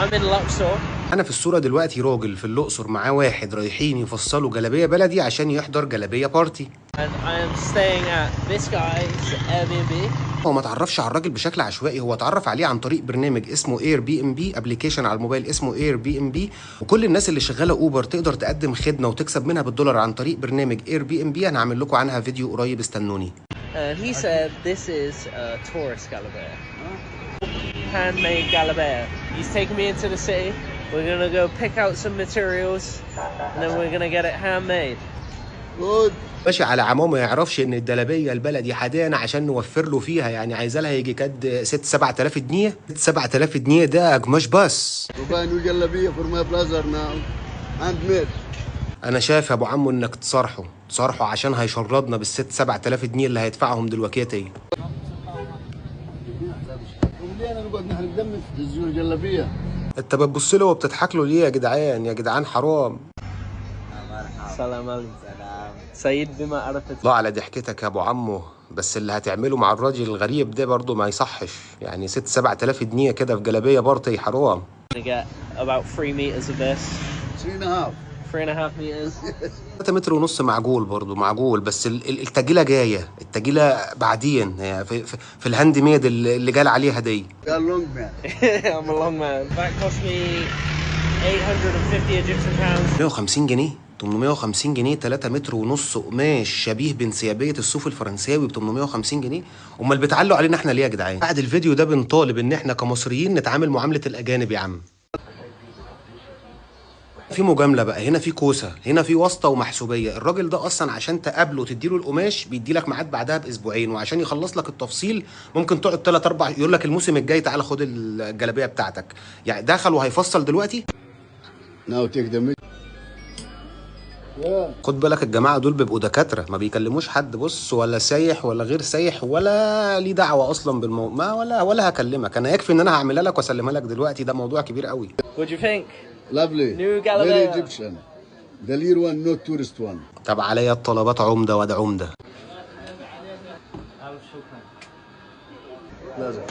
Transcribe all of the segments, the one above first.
I'm in Luxor. انا في الصوره دلوقتي راجل في الاقصر معاه واحد رايحين يفصلوا جلابيه بلدي عشان يحضر جلابيه بارتي. And I am staying at this guy's Airbnb. هو ما اتعرفش على الراجل بشكل عشوائي، هو اتعرف عليه عن طريق برنامج اسمه اير بي ام بي، ابلكيشن على الموبايل اسمه اير بي ام بي، وكل الناس اللي شغاله اوبر تقدر تقدم خدمه وتكسب منها بالدولار عن طريق برنامج اير بي ام بي. انا هعمل لكم عنها فيديو قريب، استنوني. He said this is a tourist Galabear. Handmade Galabear. He's taking me into the city. We're gonna go pick out some materials and then we're gonna get it handmade. Good. ماشي على عمو ما يعرفش ان الجلابيه البلدي حدانا عشان نوفر له فيها، يعني عايزه لها يجي كد 6 7000 جنيه. 7000 جنيه ده قماش بس. We're buying new جلابية for my brother now. Handmade. انا شايف يا ابو عمو انك تصارحه عشان هيشردنا بالست 7000 جنيه اللي هيدفعهم دلوقتي. وليه انا نقعد نحن ندمس الزول جلابية؟ انت بتبص له وبتضحك له ليه يا جدعان؟ يا جدعان حرام. سلام عليكم. سيد بما عرفت. الله على ضحكتك يا ابو عمو، بس اللي هتعمله مع الراجل الغريب ده برضه ما يصحش، يعني 6 7000 جنيه كده في جلابيه بارتي حرام. Gonna get about 3 meters of this. 3.5. 3.5 meters. 3 متر ونص معجول برضه معجول، بس التجيله جايه، التجيله بعدين في الهاند ميد اللي جال عليها دي. قال لونج مان. I'm a long man. That cost me 850 Egyptian pounds. 150 جنيه 850 جنيه 3 متر ونص قماش شبيه بانسيابيه الصوف الفرنساوي ب 850 جنيه. امال بتعلوا علينا احنا ليه يا جدعان؟ بعد الفيديو ده بنطالب ان احنا كمصريين نتعامل معامله الاجانب يا عم. في مجامله بقى، هنا في كوسه، هنا في واسطه ومحسوبيه. الراجل ده اصلا عشان تقابله تديله القماش بيدي لك ميعاد بعدها باسبوعين، وعشان يخلص لك التفصيل ممكن تقعد 3 4، يقول لك الموسم الجاي تعالى خد الجلابيه بتاعتك. يعني دخل وهيفصل دلوقتي. Now take the meat. خد بالك الجماعه دول بيبقوا دكاتره، ما بيكلموش حد، بص، ولا سايح ولا غير سايح ولا ليه دعوه اصلا ما ولا هكلمك. انا يكفي ان انا هعملها لك واسلمها لك دلوقتي، ده موضوع كبير قوي. What do you think? Lovely. New Very Galileo. Egyptian. The Lear one, not tourist one. طب عليا الطلبات عمده وده عمده.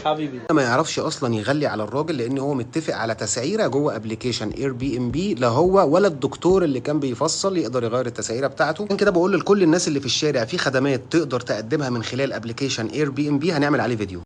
حبيبي. ما يعرفش اصلا يغلي على الراجل، لان هو متفق على تسعيره جوه ابلكيشن اير بي ام بي، لا هو ولا الدكتور اللي كان بيفصل يقدر يغير التسعيره بتاعته. عشان كده بقول لكل الناس اللي في الشارع في خدمات تقدر تقدمها من خلال ابلكيشن اير بي ام بي، هنعمل عليه فيديو.